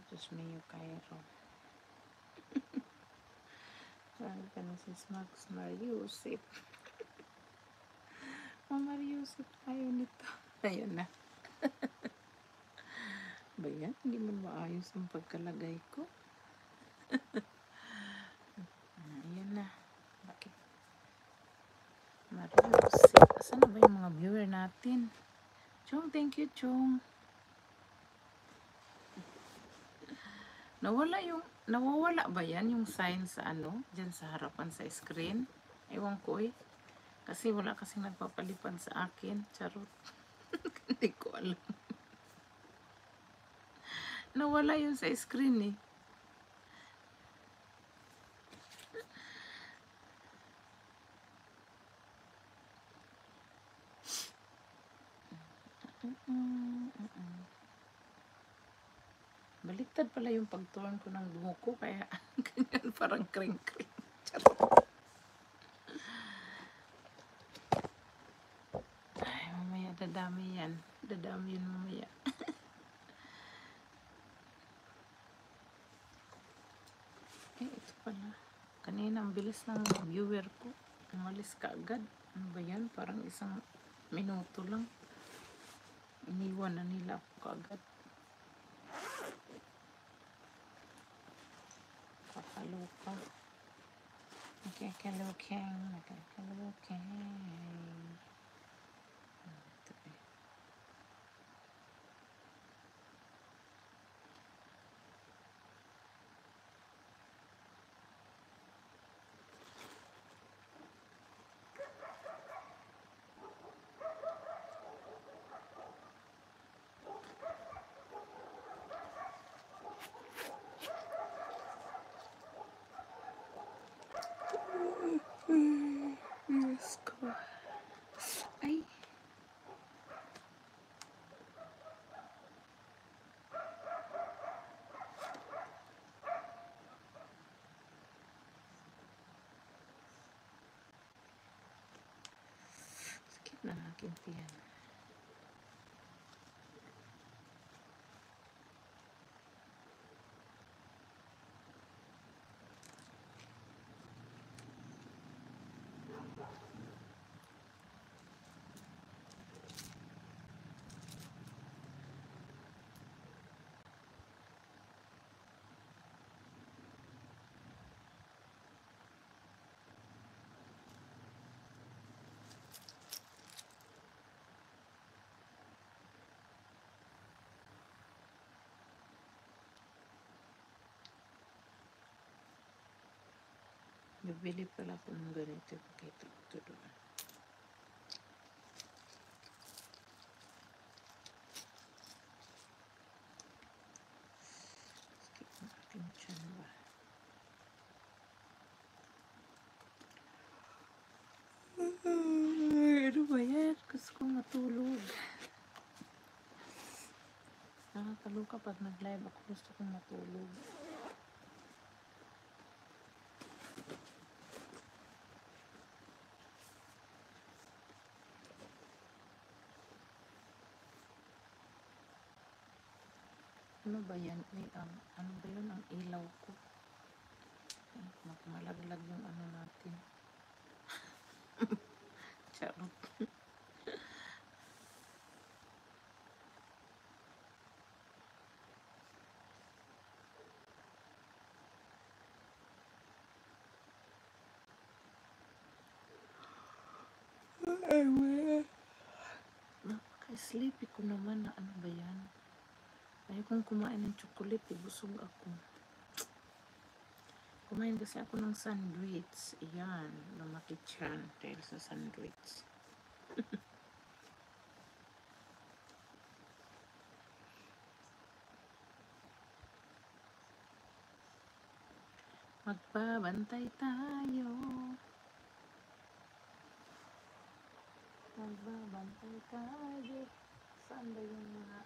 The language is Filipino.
Diyos mio, Cairo. Saan ka na si Smax Mariusip? Mariusip tayo nito. Ayun na. Ba yan? Hindi man maayos ang pagkalagay ko. Ayun na. Bakit? Mariusip. Saan na ba yung mga viewer natin? Chong, thank you, Chong. Nawawala ba yan yung sign sa dyan sa harapan sa screen? Ewan ko eh. Kasi wala kasing nagpapalipad sa akin. Charot. Hindi ko alam. Nawala yun sa screen eh. Baliktad pala yung pag-turn ko ng buhok ko. Kaya ganyan parang kring-kring. Charot. Ay, mamaya dadami yan. Dadami yun mamaya. Ito pala. Kanina ang bilis ng viewer ko. Umalis ka agad. Ano ba yan? Parang isang minuto lang. Iniwan na nila ako kaagad. Kakaloka. Nakakalokang. Yes ko. Ay. Sakit na aking tiyan. Bibili pala ako ng ganito. Pakita ko ito doon. Sakit na aking tiyan ba? Ano ba yan? Gusto kong matulog. Nakakaloka pag nag-live ako. Gusto kong matulog. Ano ba yan? Ano ba yun? Ang ilaw ko. Malaglag yung ano natin. Charot. Napaka-sleepy ko naman na ano ba yan? Ayokong kumain ng chocolate. Busog ako. Kumain kasi ako ng sandwich. Ayan. Lumaki tiyan dahil sa sandwich. Magbabantay tayo. Magbabantay tayo. Saan ba yung mga...